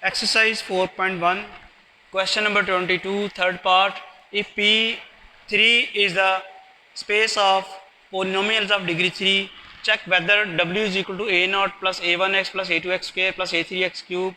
Exercise 4.1, question number 22, third part. If P3 is the space of polynomials of degree 3, check whether W is equal to A0 plus A1x plus A2x square plus A3x cube,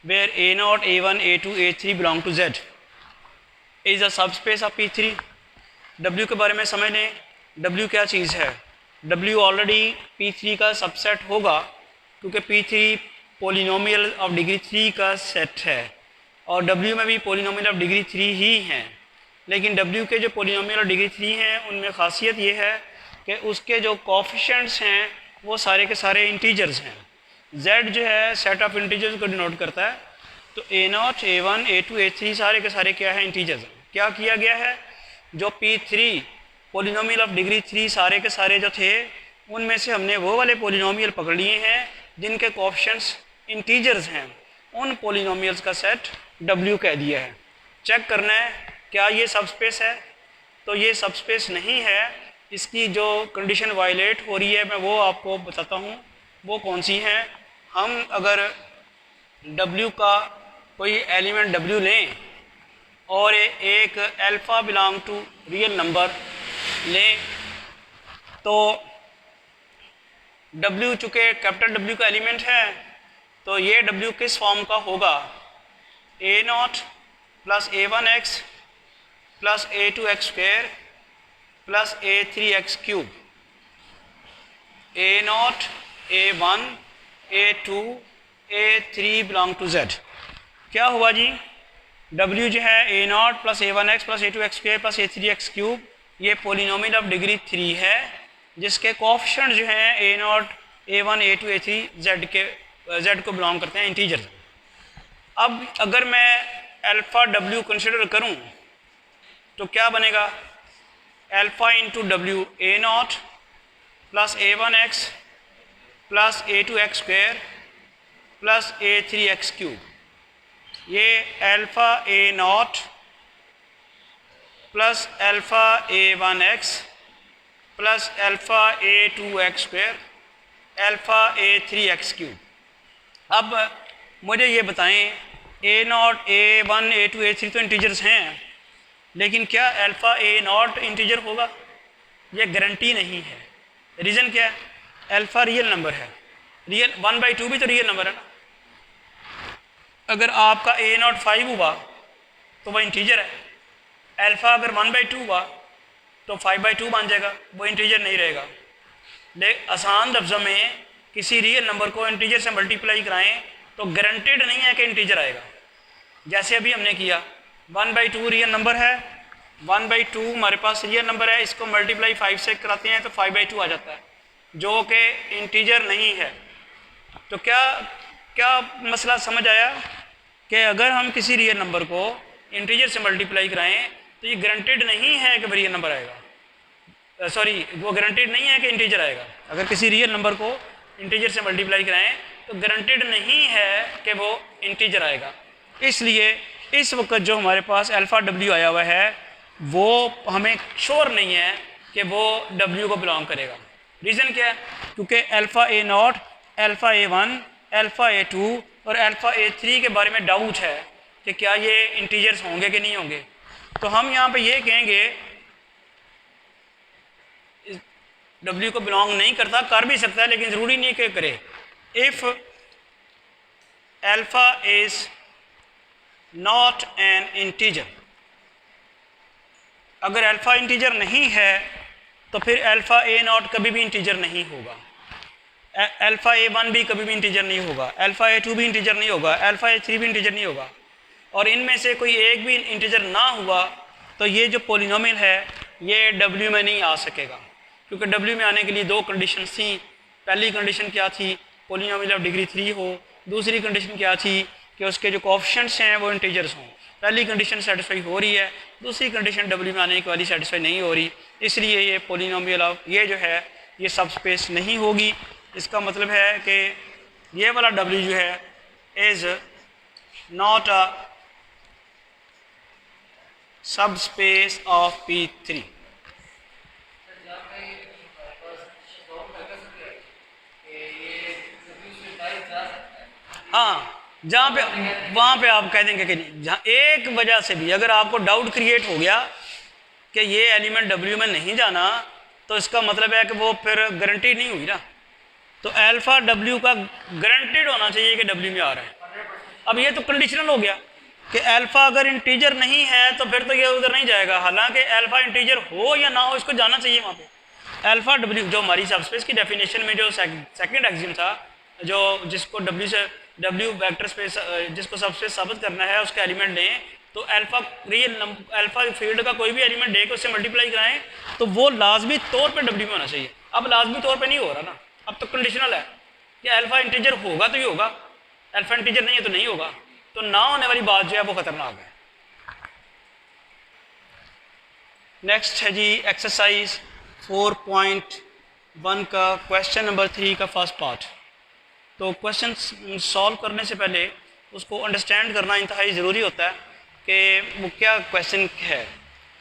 where A0, A1, A2, A3 belong to Z, is a subspace of P3. W के बारे में समझ लें, W क्या चीज़ है. W already P3 का subset होगा क्योंकि P3 पोलिनोमियल ऑफ डिग्री 3 का सेट है और W में भी पोलिनोमियल ऑफ डिग्री 3 ही हैं. लेकिन W के जो पोलिनोमियल ऑफ डिग्री 3 हैं उनमें ख़ासियत ये है कि उसके जो कोफिशिएंट्स हैं वो सारे के सारे इंटीजर्स हैं. Z जो है सेट ऑफ इंटीजर्स को डिनोट करता है. तो A0, A1, A2, A3 सारे के सारे क्या है, इंटीजर्स हैं. क्या किया गया है, जो P3 पोलिनोमियल ऑफ डिग्री 3 सारे के सारे जो थे उनमें से हमने वो वाले पोलिनोमियल पकड़ लिए हैं जिनके कोफिशिएंट्स इंटीजर्स हैं. उन पोलिनोमियल्स का सेट W कह दिया है. चेक करना है क्या ये सबस्पेस है. तो ये सबस्पेस नहीं है. इसकी जो कंडीशन वायलेट हो रही है मैं वो आपको बताता हूँ वो कौन सी हैं. हम अगर W का कोई एलिमेंट W लें और एक alpha belong to real number लें तो W चूँकि कैपिटल W का एलिमेंट है तो ये W किस फॉर्म का होगा, A0 plus A1x plus A2x square plus A3x cube. A0, A1, A2, A3 belong to Z. क्या हुआ जी, W जो है A0 plus A1x plus A2x square plus A3x cube ये पोलिनोमियल ऑफ डिग्री 3 है जिसके कोफिशिएंट जो हैं A0, A1, A2, A3 Z को बिलोंग करते हैं इंटीजर. अब अगर मैं अल्फ़ा W कंसिडर करूं तो क्या बनेगा, alpha into W A0 plus A1x plus A2x square plus A3x cube. ये alpha A0 plus alpha A1x plus alpha A2x square alpha A3x cube. अब मुझे ये बताएं A0, A1, A2, A3 तो इंटीजर्स हैं लेकिन क्या अल्फ़ा A0 इंटीजर होगा, ये गारंटी नहीं है. रीज़न क्या है, अल्फ़ा रियल नंबर है. रियल 1/2 भी तो रियल नंबर है ना. अगर आपका A0 5 हुआ तो वह इंटीजर है. अल्फ़ा अगर 1/2 हुआ तो 5/2 बन जाएगा, वो इंटीजर नहीं रहेगा. लेकिन आसान लफ्ज़ों में किसी रियल नंबर को इंटीजर से मल्टीप्लाई कराएं तो गारंटेड नहीं है कि इंटीजर आएगा. जैसे अभी हमने किया 1/2 रियल नंबर है, 1/2 हमारे पास रियल नंबर है, इसको मल्टीप्लाई 5 से कराते हैं तो 5/2 आ जाता है जो कि इंटीजर नहीं है. तो क्या मसला समझ आया कि अगर हम किसी रियल नंबर को इंटीजर से मल्टीप्लाई कराएं तो ये गारंटेड नहीं है कि रियल नंबर आएगा. वो गारंटेड नहीं है कि इंटीजर आएगा. अगर किसी रियल नंबर को इंटीजर से मल्टीप्लाई कराएं तो गारंटेड नहीं है कि वो इंटीजर आएगा. इसलिए इस वक्त जो हमारे पास अल्फ़ा W आया हुआ है वो हमें श्योर नहीं है कि वो W को बिलोंग करेगा. रीज़न क्या है, क्योंकि alpha A0, alpha A1, alpha A2 और अल्फ़ा A3 के बारे में डाउट है कि क्या ये इंटीजर्स होंगे कि नहीं होंगे. तो हम यहाँ पे ये कहेंगे W को बिलोंग नहीं करता, कर भी सकता है लेकिन ज़रूरी नहीं कि करे. If alpha is not an integer, अगर अल्फ़ा इंटीजर नहीं है तो फिर अल्फ़ा A0 कभी भी इंटीजर नहीं होगा, अल्फ़ा A1 भी कभी भी इंटीजर नहीं होगा, अल्फ़ा A2 भी इंटीजर नहीं होगा, अल्फ़ा A3 भी इंटीजर नहीं होगा. और इनमें से कोई एक भी इंटीजर ना हुआ तो ये जो पोलिनोमियल है ये W में नहीं आ सकेगा. क्योंकि W में आने के लिए दो कंडीशन थी. पहली कंडीशन क्या थी, पोलिनोमियल ऑफ डिग्री 3 हो. दूसरी कंडीशन क्या थी कि उसके जो कोफिशिएंट्स हैं वो इंटीजर्स हों. पहली कंडीशन सेटिस्फाई हो रही है, दूसरी कंडीशन W में आने की वाली सेटिस्फाई नहीं हो रही. इसलिए ये पोलिनोमियल ऑफ ये जो है ये सबस्पेस नहीं होगी. इसका मतलब है कि ये वाला W जो है is not a subspace of P3. हाँ, जहाँ पे वहाँ पे आप कह देंगे कि नहीं, जहाँ एक वजह से भी अगर आपको डाउट क्रिएट हो गया कि ये एलिमेंट डब्ल्यू में नहीं जाना, तो इसका मतलब है कि वो फिर गारंटी नहीं हुई ना। तो अल्फ़ा डब्ल्यू का गारंटीड होना चाहिए कि डब्ल्यू में आ रहा है। अब ये तो कंडीशनल हो गया कि अल्फ़ा अगर इंटीजर नहीं है तो फिर तो ये उधर नहीं जाएगा, हालांकि अल्फ़ा इंटीजर हो या ना हो इसको जाना चाहिए वहाँ पे। अल्फ़ा डब्ल्यू जो हमारी सबस्पेस की डेफिनेशन में जो सेकंड एक्सियम था, जो जिसको डब्ल्यू से डब्ल्यू वेक्टर स्पेस जिसको सबस्पेस साबित करना है उसका एलिमेंट लें, तो अल्फ़ा रियल अल्फ़ा फील्ड का कोई भी एलिमेंट दे के उससे मल्टीप्लाई कराएं तो वो लाजमी तौर पर डब्ल्यू में होना चाहिए। अब लाजमी तौर पर नहीं हो रहा ना, अब तो कंडीशनल है कि अल्फ़ा इंटीजर होगा तो ही होगा, अल्फ़ा इंटीजर नहीं है तो नहीं होगा। तो ना होने वाली बात जो है वो खतरनाक है। नेक्स्ट है जी एक्सरसाइज 4.1 का क्वेश्चन नंबर 3 का फर्स्ट पार्ट। तो क्वेश्चन सॉल्व करने से पहले उसको अंडरस्टैंड करना इंतहाई ज़रूरी होता है कि वो क्या क्वेश्चन है।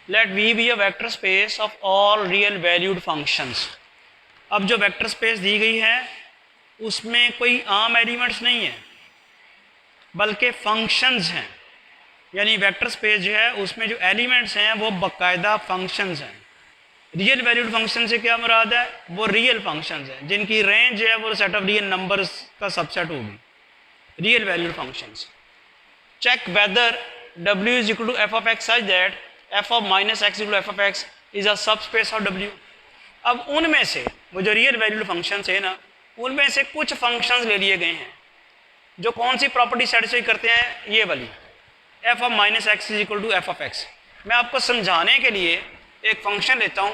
लेट वी be a vector space of all real valued functions. अब जो वेक्टर स्पेस दी गई है उसमें कोई आम एलिमेंट्स नहीं है बल्कि फंक्शंस हैं, यानी वेक्टर स्पेस जो है उसमें जो एलिमेंट्स हैं वो बाकायदा फंक्शंस हैं। रियल वैल्यूड फंक्शन से क्या मुराद है, वो रियल फंक्शंस हैं जिनकी रेंज जो है वो सेट ऑफ रियल नंबर्स का सबसेट होगी, real valued functions. Check whether w is equal to f of x such that f of minus x equal to f of x is a subspace of w। अब उनमें से वो जो real valued functions है ना, उनमें से कुछ फंक्शंस ले लिए गए हैं जो कौन सी प्रॉपर्टी सेटिस्फाई करते हैं, ये वाली f of minus x is equal to f of x. मैं आपको समझाने के लिए एक फंक्शन लेता हूँ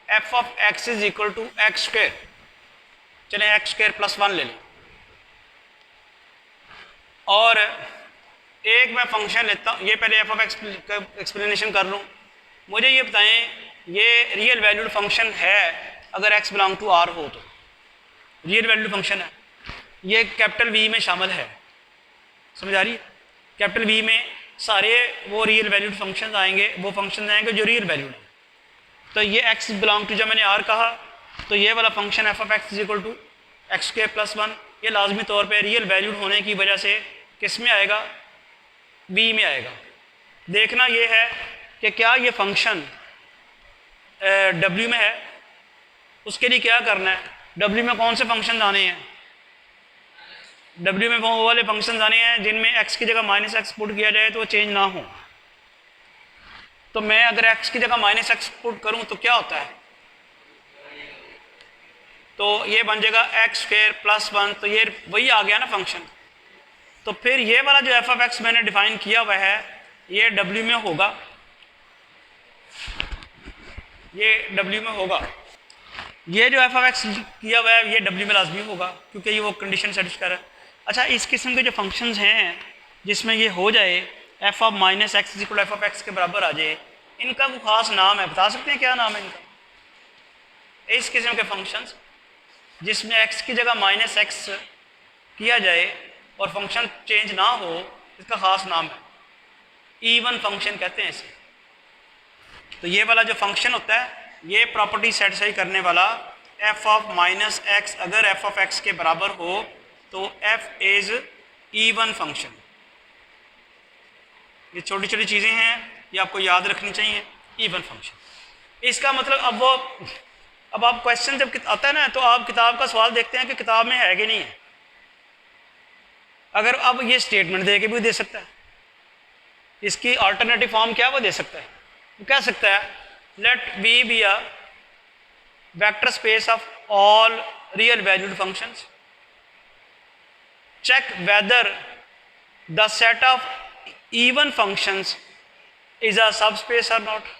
f of x is equal to x square, चलें एक्स स्क्वेयर प्लस 1 ले लें, और एक मैं फंक्शन लेता हूँ, ये पहले एफ ऑफ एक्स का एक्सप्लेनेशन कर लूँ। मुझे ये बताएं ये रियल वैल्यूड फंक्शन है अगर एक्स बिलोंग टू आर हो तो, रियल वैल्यूड फंक्शन है, ये कैपिटल वी में शामिल है, समझ आ रही है। कैपिटल वी में सारे वो रियल वैल्यूड फंक्शंस आएंगे, वो फंक्शंस आएंगे जो रियल वैल्यूड है। तो ये x बिलोंग टू, जब मैंने r कहा तो ये वाला function f of x is equal to x square plus 1, ये लाजमी तौर पे रियल वैल्यूड होने की वजह से किस में आएगा, b में आएगा। देखना ये है कि क्या ये फंक्शन w में है, उसके लिए क्या करना है, w में कौन से फंक्शन आने हैं, w में वो वाले फंक्शन आने हैं जिनमें x की जगह माइनस एक्स पुट किया जाए तो वो चेंज ना हो। तो मैं अगर x की जगह माइनस एक्स पुट करूं तो क्या होता है, तो ये बन जाएगा एक्स स्क्वायर प्लस 1, तो ये वही आ गया ना फंक्शन। तो फिर ये वाला जो एफ ऑफ एक्स मैंने डिफाइन किया हुआ है ये w में होगा, ये w में होगा, ये जो एफ ऑफ एक्स किया हुआ है ये w में लाजमी होगा क्योंकि ये वो कंडीशन सेटिस्फाई कर रहा है। अच्छा, इस किस्म के जो फंक्शंस हैं जिसमें ये हो जाए F of minus x equal F of x के बराबर आ जाए, इनका कोई ख़ास नाम है, बता सकते हैं क्या नाम है इनका? इस किस्म के फंक्शंस जिसमें एक्स की जगह माइनस एक्स किया जाए और फंक्शन चेंज ना हो, इसका ख़ास नाम है, इवन फंक्शन कहते हैं इसे। तो ये वाला जो फंक्शन होता है ये प्रॉपर्टी सेटिस्फाई करने वाला एफ ऑफ माइनस एक्स अगर एफ ऑफ एक्स के बराबर हो तो एफ इज़ इवन फंक्शन। ये छोटी छोटी चीज़ें हैं, ये आपको याद रखनी चाहिए, इवन फंक्शन। इसका मतलब अब आप क्वेश्चन जब आता है ना तो आप किताब का सवाल देखते हैं कि किताब में है कि नहीं है। अगर अब ये स्टेटमेंट दे के भी दे सकता है, इसकी अल्टरनेटिव फॉर्म क्या वो दे सकता है, वो कह सकता है लेट वी be a vector space of all real valued functions, check whether the set of even functions is a subspace or not।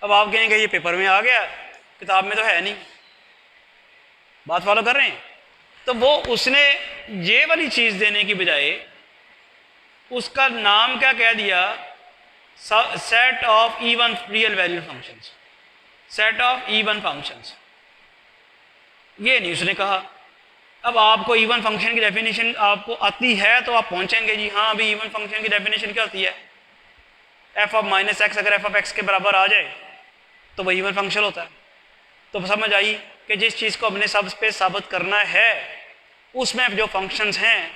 अब आप कहेंगे ये पेपर में आ गया, किताब में तो है नहीं, बात फॉलो कर रहे हैं। तो वो उसने ये वाली चीज़ देने की बजाय उसका नाम क्या कह दिया, set of even real valued functions, set of even functions, ये नहीं उसने कहा। अब आपको इवन फंक्शन की डेफिनेशन आपको आती है तो आप पहुंचेंगे जी हाँ अभी इवन फंक्शन की डेफिनेशन क्या होती है, एफ ऑफ माइनस एक्स अगर एफ ऑफ एक्स के बराबर आ जाए तो वही इवन फंक्शन होता है। तो समझ आई कि जिस चीज़ को अपने सब स्पेस साबित करना है उसमें जो फंक्शंस हैं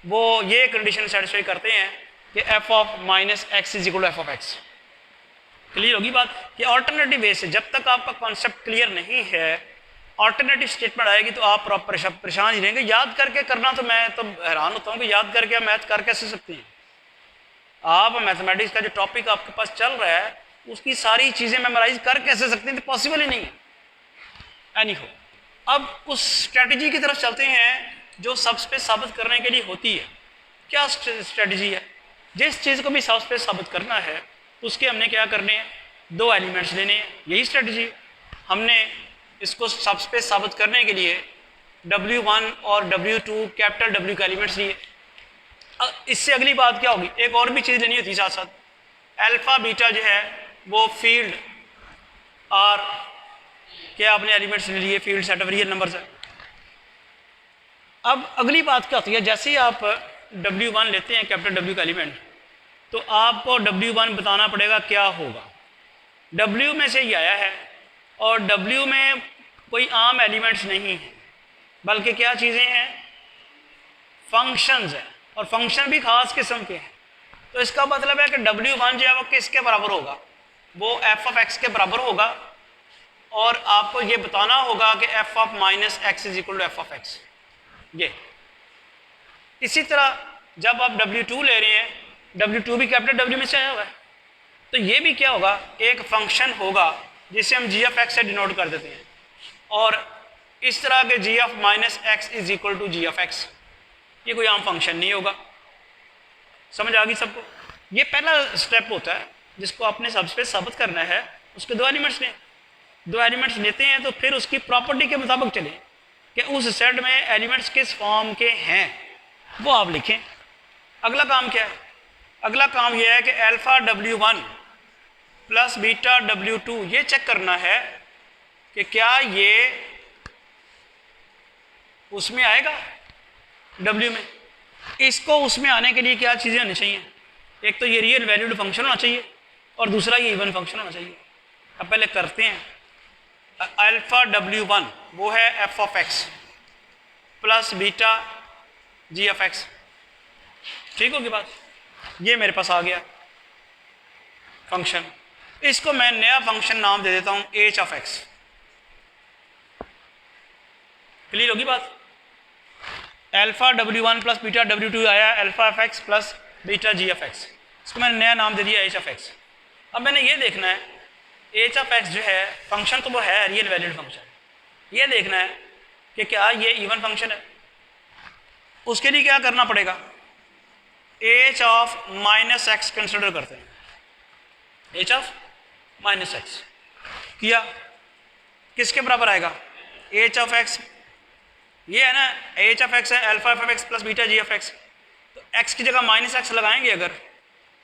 वो ये कंडीशन सेटिस्फाई करते हैं कि f of minus x is equal to f of x. Clear होगी बात कि ऑल्टरनेटिव वे से जब तक आपका कॉन्सेप्ट क्लियर नहीं है, ऑल्टरनेटिव स्टेटमेंट आएगी तो आप परेशान ही रहेंगे। याद करके करना तो मैं तो हैरान होता हूँ कि याद करके आप मैथ कर कैसे सकते हैं। आप मैथमेटिक्स का जो टॉपिक आपके पास चल रहा है उसकी सारी चीज़ें मेमोराइज कर कैसे सकते हैं, तो पॉसिबल ही नहीं है। एनी हो, अब उस स्ट्रेटजी की तरफ चलते हैं जो सबस्पेस साबित करने के लिए होती है। क्या स्ट्रेटजी है? जिस चीज़ को भी सबस्पेस साबित करना है उसके हमने क्या करने हैं, दो एलिमेंट्स लेने हैं, यही स्ट्रेटजी। हमने इसको सबस्पेस साबित करने के लिए W1 और W2 कैपिटल W के एलिमेंट्स लिए। इससे अगली बात क्या होगी, एक और भी चीज़ लेनी होती है साथ साथ। अल्फा बीटा जो है वो फील्ड और क्या आपने एलिमेंट्स ले लिए, field set of real numbers है। अब अगली बात क्या होती है, जैसे ही आप W1 लेते हैं कैपिटल W का एलिमेंट, तो आपको W1 बताना पड़ेगा क्या होगा। W में से ही आया है और W में कोई आम एलिमेंट्स नहीं है, बल्कि क्या चीज़ें हैं, फंक्शंस हैं, और फंक्शन भी खास किस्म के हैं। तो इसका मतलब है कि W1 जो है वो किसके बराबर होगा, वो f ऑफ x के बराबर होगा, और आपको ये बताना होगा कि f of minus x is equal to f of x. ये इसी तरह जब आप W2 ले रहे हैं, W2 भी कैपिटल W में से आया हुआ है, तो ये भी क्या होगा, एक फंक्शन होगा जिसे हम g ऑफ x से डिनोट कर देते हैं, और इस तरह के g of minus x is equal to g of x। ये कोई आम फंक्शन नहीं होगा। समझ आ गई सबको? ये पहला स्टेप होता है जिसको आपने सबस्पेस साबित करना है। उसके दो एलिमेंट्स लें, दो एलिमेंट्स लेते हैं तो फिर उसकी प्रॉपर्टी के मुताबिक चलें कि उस सेट में एलिमेंट्स किस फॉर्म के हैं, वो आप लिखें। अगला काम क्या है? अगला काम यह है कि alpha W1 plus beta W2 ये चेक करना है कि क्या ये उसमें आएगा W में। इसको उसमें आने के लिए क्या चीज़ें होनी चाहिए, एक तो ये रियल वैल्यूड फंक्शन होना चाहिए और दूसरा ये इवन फंक्शन होना चाहिए। अब पहले करते हैं। अल्फा W1 वो है f of x plus beta g of x। ठीक होगी बात? ये मेरे पास आ गया फंक्शन। इसको मैं नया फंक्शन नाम दे देता हूं h ऑफ x। क्लियर होगी बात? Alpha W1 plus beta W2 आया alpha of x plus beta g of x। इसको मैंने नया नाम दे दिया h ऑफ x। अब मैंने ये देखना है h ऑफ x जो है फंक्शन तो वो है रियल वैल्यूड फंक्शन। ये देखना है कि क्या ये इवन फंक्शन है। उसके लिए क्या करना पड़ेगा, h of minus x consider करते हैं। h ऑफ माइनस एक्स किया, किसके बराबर आएगा, h ऑफ x। ये है ना h ऑफ x है alpha of x plus beta g of x। तो x की जगह माइनस एक्स लगाएंगे अगर,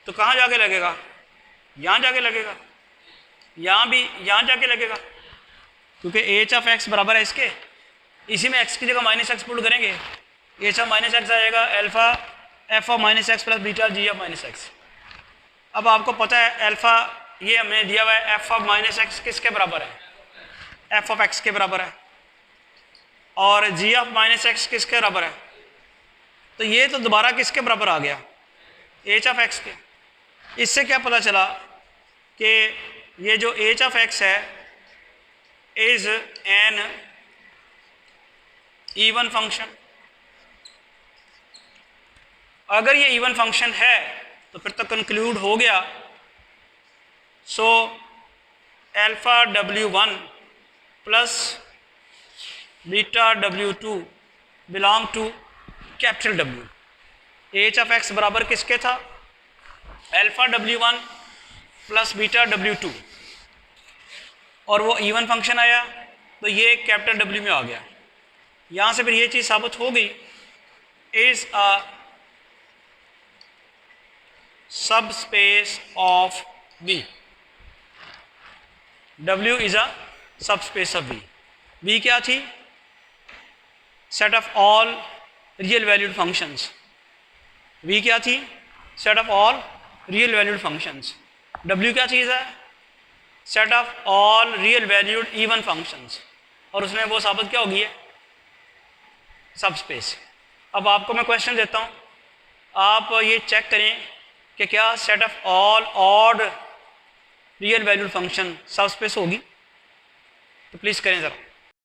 तो कहाँ जाके लगेगा, यहाँ जाके लगेगा, यहाँ भी यहाँ जाके लगेगा, क्योंकि h ऑफ x बराबर है इसके। इसी में x की जगह माइनस एक्स पुट करेंगे, h ऑफ माइनस एक्स आएगा alpha f of minus x plus beta g of minus x. अब आपको पता है अल्फा ये हमने दिया हुआ है f ऑफ माइनस एक्स किसके बराबर है, f ऑफ x के बराबर है, और g ऑफ माइनस एक्स किसके बराबर है। तो ये तो दोबारा किसके बराबर आ गया, h ऑफ x के। इससे क्या पता चला कि ये जो h ऑफ x है इज एन इवन फंक्शन। अगर ये इवन फंक्शन है तो फिर तो कंक्लूड हो गया। So alpha W1 plus beta W2 belong to capital W। h of x बराबर किसके था, alpha W1 plus beta W2, और वो इवन फंक्शन आया तो ये कैपिटल W में आ गया। यहाँ से फिर ये चीज़ साबित हो गई, is a subspace of V। W is a subspace of V। V क्या थी, set of all real valued functions. V क्या थी, set of all real valued functions. W क्या चीज़ है, set of all real valued even functions, और उसमें वो साबित क्या होगी है, सब स्पेस। अब आपको मैं क्वेश्चन देता हूँ आप ये चेक करें कि क्या set of all odd real valued function सब स्पेस होगी, तो प्लीज़ करें ज़रा।